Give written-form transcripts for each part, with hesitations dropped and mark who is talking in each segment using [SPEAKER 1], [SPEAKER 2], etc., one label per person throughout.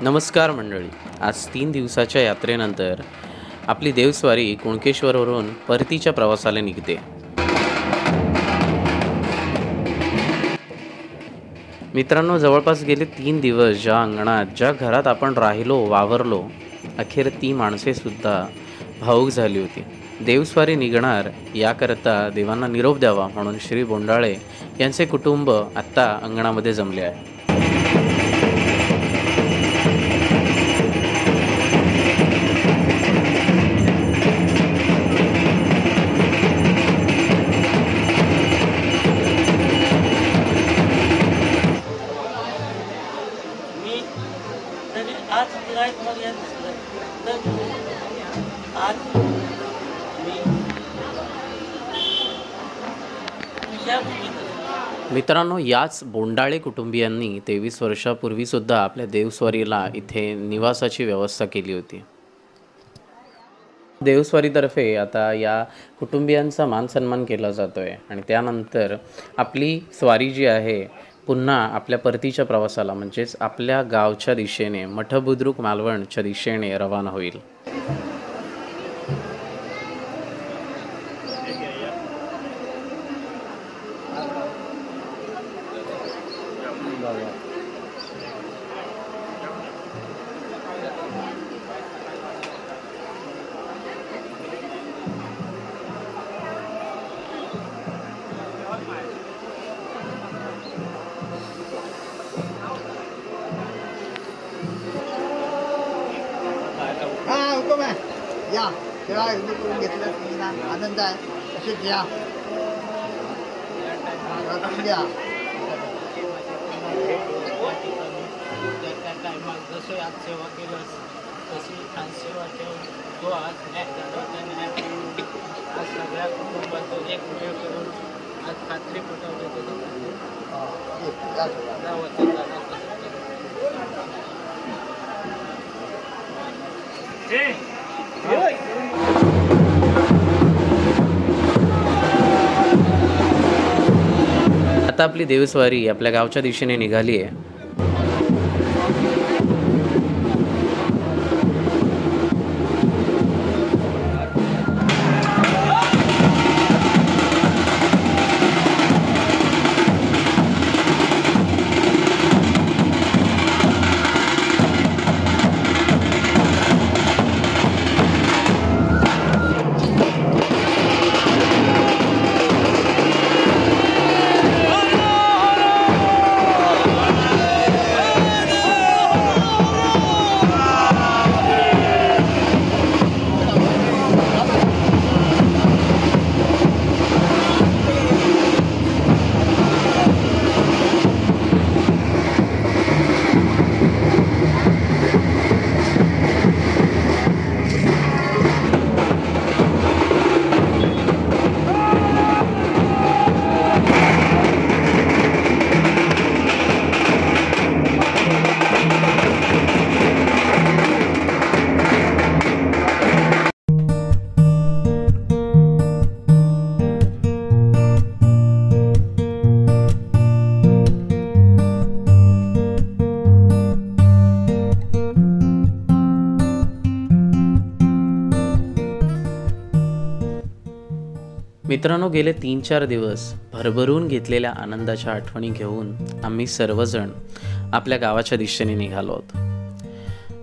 [SPEAKER 1] नमस्कार मंडळी. आज 3 दिवसाच्या यात्रेनंतर आपली देवस्वारी कुणकेश्वरवरून परतीच्या प्रवासाला निघते. मित्रांनो, जवळपास गेले 3 दिवस ज्या अंगणात ज्या घरात आपण राहिलो वावरलो, अखेर ती माणसे सुद्धा भावूक झाली होती. देवस्वारी निघणार याकरता देवांना निरोप द्यावा म्हणून श्री बोंडाळे यांचे कुटुंब आत्ता अंगणामध्ये जमले आहे.
[SPEAKER 2] मी तरी आज काय तुम्हाला याद दिसलं तर आज मी तुझ्या भूमीत
[SPEAKER 1] मित्रांनो, याच बोंडाळे कुटुंबियांनी 23 वर्षापूर्वी सुद्धा आपल्या देवस्वारीला इथे निवासाची व्यवस्था केली होती. देवस्वारीतर्फे आता या कुटुंबियांचा मान सन्मान केला जातोय आणि त्यानंतर आपली स्वारी जी आहे पुन्हा आपल्या परतीच्या प्रवासाला म्हणजेच आपल्या गावच्या दिशेने मठबुद्रुक मालवणच्या दिशेने रवाना होईल.
[SPEAKER 3] हुकूम आहे या तेव्हा हिंदू करून घेतलं तुम्ही ना आनंद आहे तसेच या घ्या.
[SPEAKER 2] त्या टायमात जसं आज सेवा केलंस तशी आज सेवा ठेवून तो आज न्याय झाला न्याय आज सगळ्या कुटुंबाचं एक वेळ करून आज खात्री पटवलं गावाचं
[SPEAKER 1] आता आपली देवस्वारी आपल्या गावच्या दिशेने निघाली आहे. मित्रांनो, गेले 3-4 दिवस भरभरून घेतलेल्या आनंदाच्या आठवणी घेऊन आम्ही सर्वजण आपल्या गावाच्या दिशेने निघालो आहोत.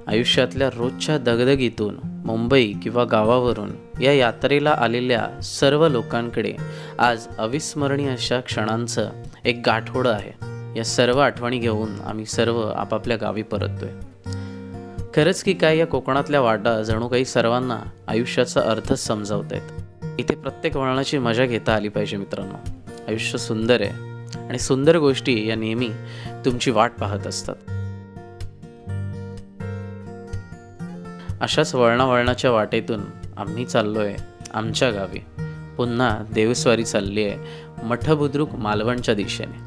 [SPEAKER 1] आयुष्यातल्या रोजच्या दगदगीतून मुंबई किंवा गावावरून या यात्रेला आलेल्या सर्व लोकांकडे आज अविस्मरणीय अशा क्षणांचं एक गाठोडं आहे. या सर्व आठवणी घेऊन आम्ही सर्व आपापल्या गावी परततोय. खरंच की काय, या कोकणातल्या वाटा जणू काही सर्वांना आयुष्याचा अर्थच समजावत आहेत. इथे प्रत्येक वळणाची मजा घेता आली पाहिजे. मित्रांनो, आयुष्य सुंदर आहे आणि सुंदर गोष्टी या नेहमी तुमची वाट पाहत असतात. अशाच वळणावळणाच्या वाटेतून आम्ही चाललोय आमच्या गावी. पुन्हा देवस्वारी चालली आहे मठबुद्रुक मालवणच्या दिशेने.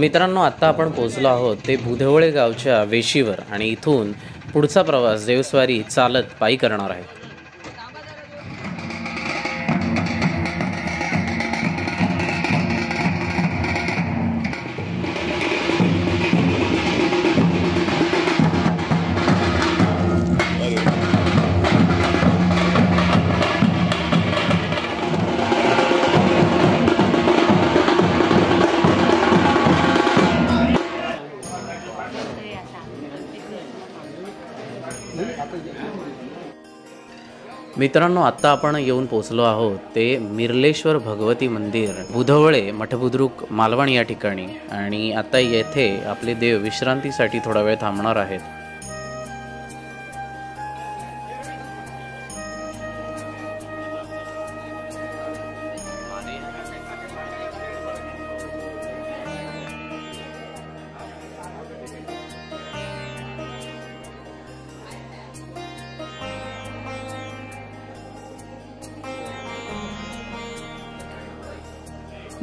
[SPEAKER 1] मित्रांनो, आत्ता आपण पोहोचलो आहोत ते बुधवळे गावच्या वेशीवर आणि इथून पुढचा प्रवास देवस्वारी चालत पायी करणार आहे. मित्रांनो, आत्ता आपण येऊन पोचलो आहोत ते मिर्लेश्वर भगवती मंदिर बुधवळे मठबुद्रुक मालवण या ठिकाणी आणि आता येथे आपले देव विश्रांतीसाठी थोडा वेळ थांबणार आहेत.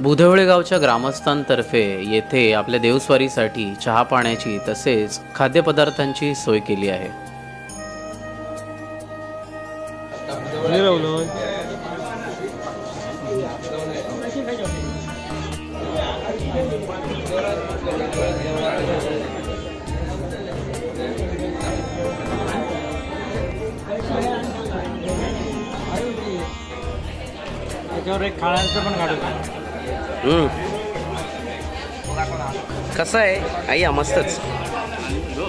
[SPEAKER 1] बुधवळे गावच्या ग्रामस्थांतर्फे येथे आपल्या देवस्वारीसाठी चहा पाण्याची तसेच खाद्यपदार्थांची सोय केली आहे.
[SPEAKER 2] त्याच्यावर एक खाण्याचं पण काढू.
[SPEAKER 1] कसं आहे आई? मस्तच,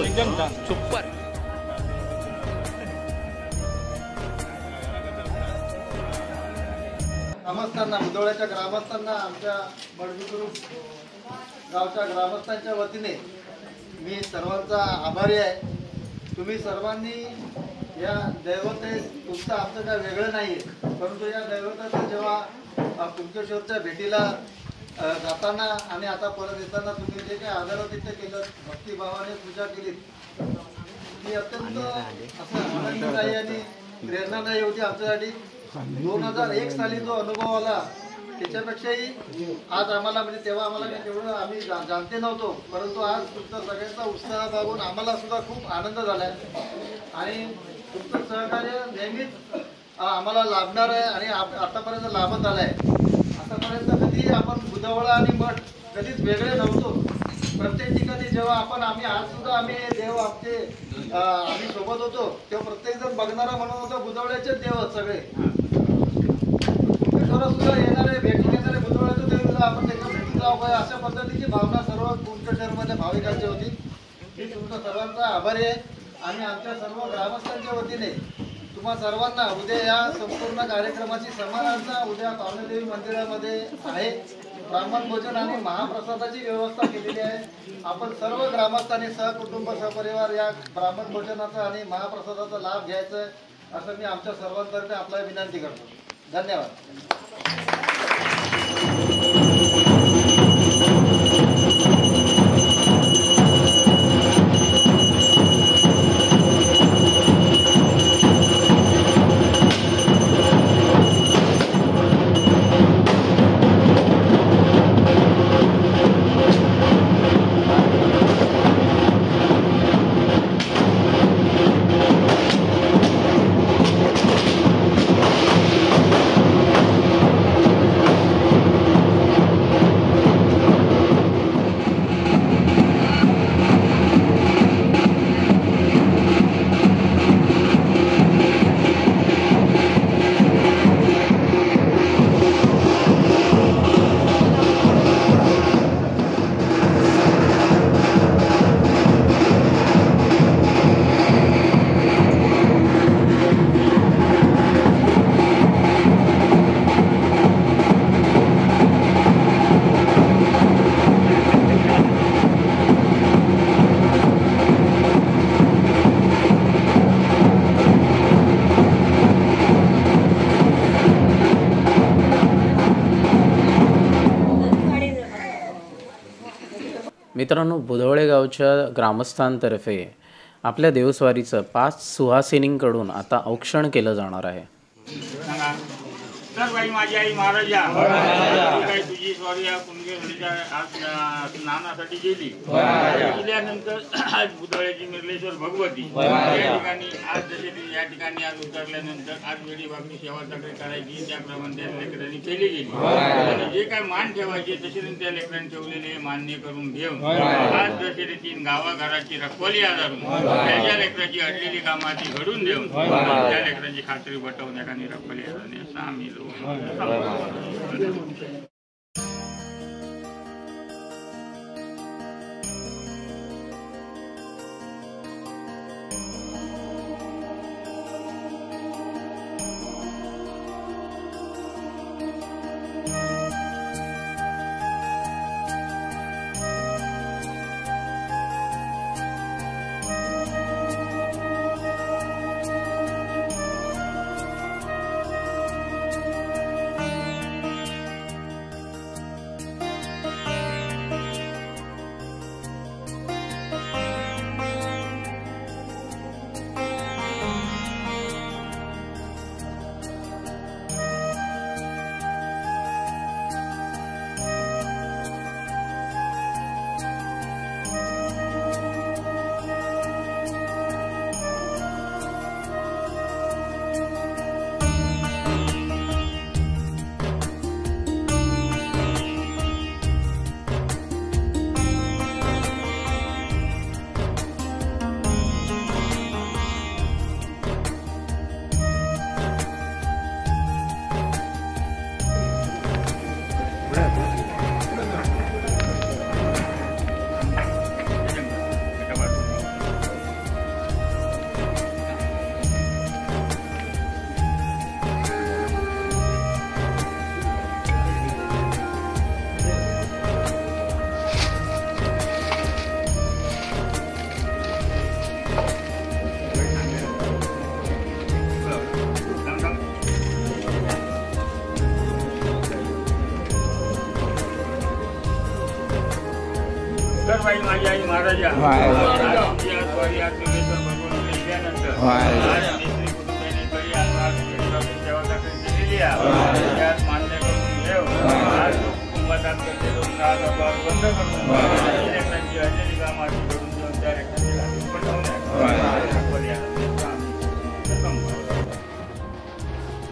[SPEAKER 2] एकदम
[SPEAKER 1] सुपर.
[SPEAKER 3] ग्रामस्थांना, बुधवळ्याच्या ग्रामस्थांना, आमच्या बडगुद्रुक गावच्या ग्रामस्थांच्या वतीने मी सर्वांचा आभारी आहे. तुम्ही सर्वांनी या दैवते, तुमचं आमचं काय वेगळं नाही आहे, परंतु या दैवताचं जेव्हा कुंकेश्वरच्या भेटीला जाताना आणि आता परत येताना तुम्ही जे काही आदरातिथ्य केलं, भक्तिभावाने पूजा केली, ती अत्यंत असं आनंददायी आणि प्रेरणादायी होती आमच्यासाठी. 2001 साली जो अनुभव आला त्याच्यापेक्षाही आज आम्हाला, म्हणजे तेव्हा आम्हाला तेवढं आम्ही जाणते नव्हतो, परंतु आज तुमचा सगळ्यांचा उत्साह बघून आम्हाला सुद्धा खूप आनंद झाला आहे आणि तुमचं सहकार्य नेहमीच आम्हाला लाभणार आहे आणि आतापर्यंत लाभत आलं आहे. आतापर्यंत कधी आपण बुधवळा आणि मठ कधीच वेगळे नव्हतो. प्रत्येक ठिकाणी जेव्हा आम्ही आज सुद्धा आम्ही देव आमचे आम्ही सोबत होतो तेव्हा प्रत्येक जण बघणारा म्हणून होता बुधवळ्याचे देव सगळे. सुद्धा येणारे भेटी घेणारे बुधवळ्याचं देव आपण त्याच्या भेटी जाऊ काय अशा पद्धतीची भावना सर्व कुंकेश्वरमध्ये भाविकांची होती. मी तुमचा सर्वांचा आभारी आहे आणि आमच्या सर्व ग्रामस्थांच्या वतीने तुम्हा सर्वांना उद्या या संपूर्ण कार्यक्रमाची समारंभ उद्या पावनेदेवी मंदिरामध्ये आहे. ब्राह्मण भोजन आणि महाप्रसादाची व्यवस्था केलेली आहे. आपण सर्व ग्रामस्थांनी सहकुटुंब सहपरिवार या ब्राह्मण भोजनाचा आणि महाप्रसादाचा लाभ घ्यायचा असं मी आमच्या सर्वांतर्फे आपल्याला विनंती करतो. धन्यवाद.
[SPEAKER 1] मित्रांनो, बुधवळे गावच्या ग्रामस्थांतर्फे आपल्या देवस्वारीचं 5 सुहासिनींकडून आता औक्षण केलं जाणार आहे.
[SPEAKER 4] तर बाई माझी आई महाराजा ती काही तुझी स्वारी या कुंडलीच्या स्नानासाठी गेली. गेल्यानंतर आज बुधवाळ्याची मिरलेश्वर भगवती या ठिकाणी आज जसे या ठिकाणी आज उतरल्यानंतर आज वेळी बाबी सेवा सगळी करायची त्याप्रमाणे त्या लेकरांनी केली गेली. आणि जे काय मान ठेवायचे तसे त्या लेकरांनी ठेवलेले मान्य करून घेऊन आज जसे तीन गावाघराची रखवाली आधारून त्याच्या लेकराची अडलेली कामाची घडून देऊन त्या लेकरांची खात्री बटवण्यात आणि रखवाली आधारणे सामील तर बाई माझी आई महाराजा स्वारी आज मिरलेश्वर भगवती गेल्यानंतर आज मिस्त्री कुटुंबाने काही आज सेवा केलेली आहे त्यात मान्य करून घेऊ आज कुटुंबात बंद करून लेकरांची अडलेली कामाची घडून देऊन त्या लेकरांची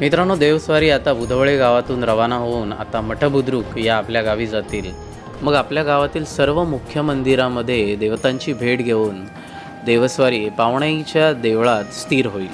[SPEAKER 1] मित्रांनो, देवस्वारी आता बुधवळे गावातून रवाना होऊन आता मठबुद्रुक या आपल्या गावी जातील. मग आपल्या गावातील सर्व मुख्य मंदिरामध्ये देवतांची भेट घेऊन देवस्वारी पावणाईच्या देवळात स्थिर होईल.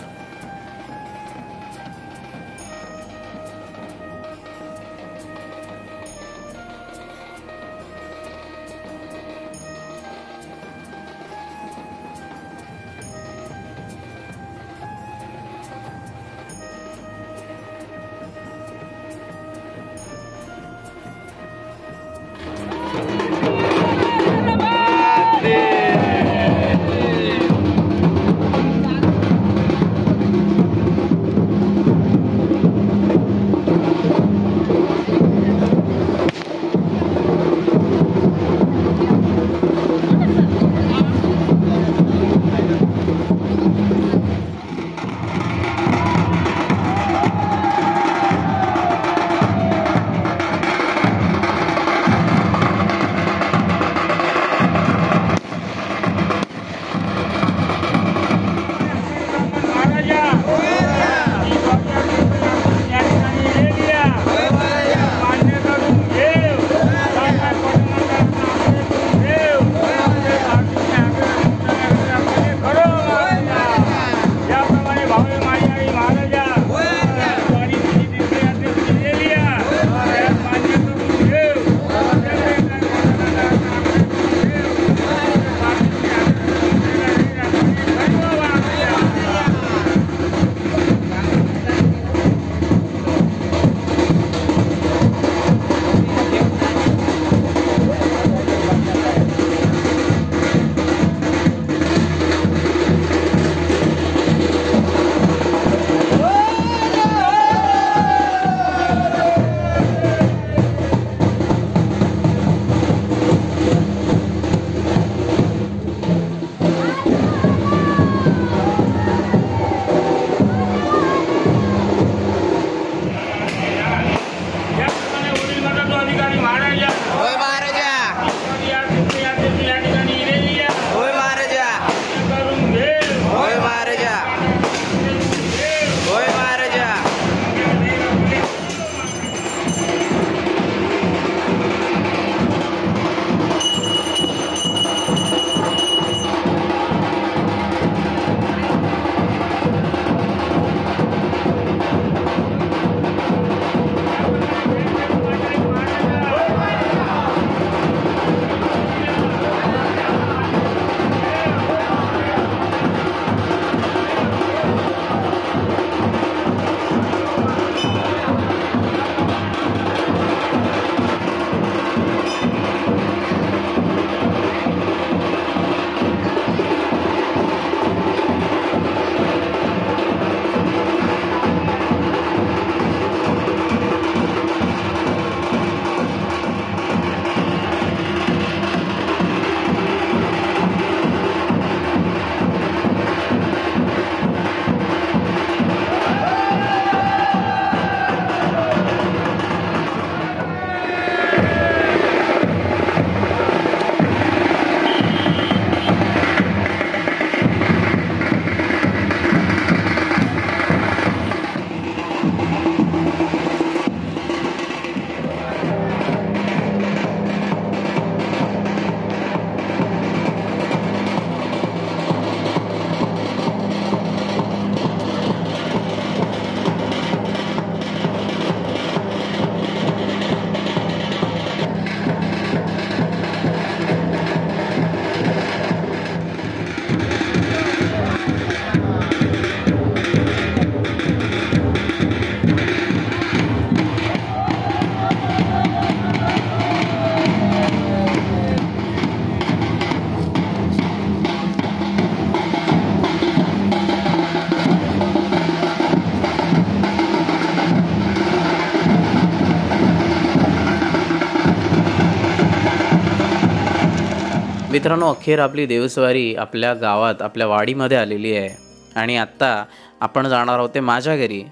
[SPEAKER 1] मित्रांनो, अखेर आपली देवस्वारी आपल्या गावात, आपल्या वाडीमध्ये आलेली आहे आणि आत्ता आपण जाणार आहोत ते माझ्या घरी.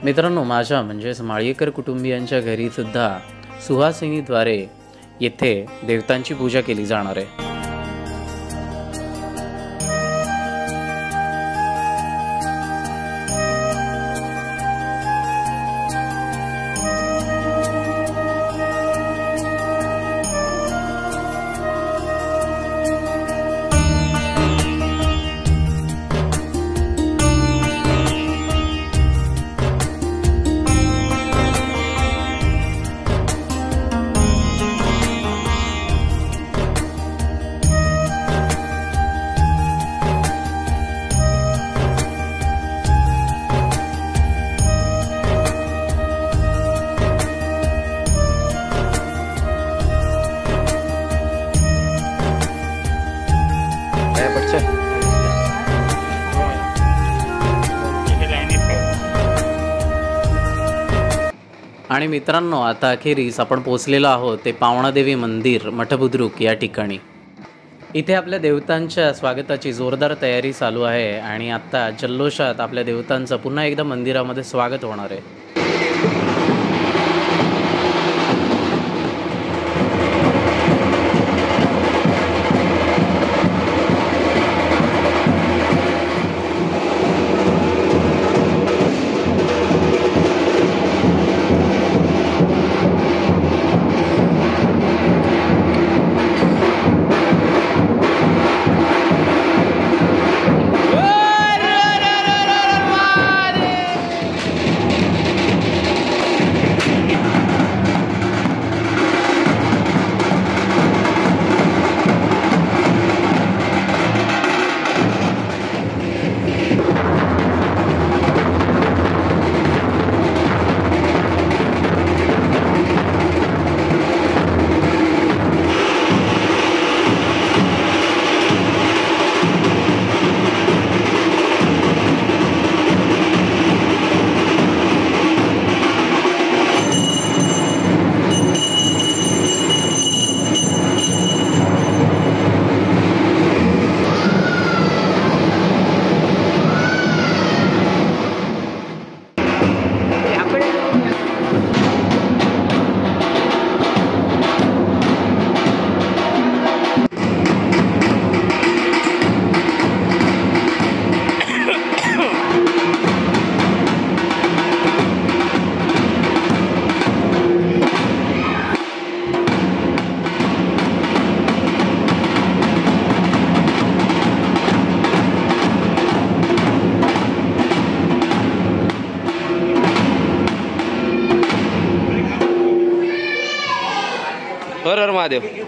[SPEAKER 1] मित्रांनो, माझ्या म्हणजेच माळीकर कुटुंबियांच्या घरीसुद्धा सुहासिनीद्वारे येथे देवतांची पूजा केली जाणार आहे. आणि मित्रांनो, आता अखेरीस आपण पोचलेलो आहोत ते पावणादेवी मंदिर मठबुद्रुक या ठिकाणी. इथे आपल्या देवतांच्या स्वागताची जोरदार तयारी चालू आहे आणि आत्ता जल्लोषात आपल्या देवतांचं पुन्हा एकदा मंदिरामध्ये स्वागत होणार आहे.
[SPEAKER 5] हर हर महादेव.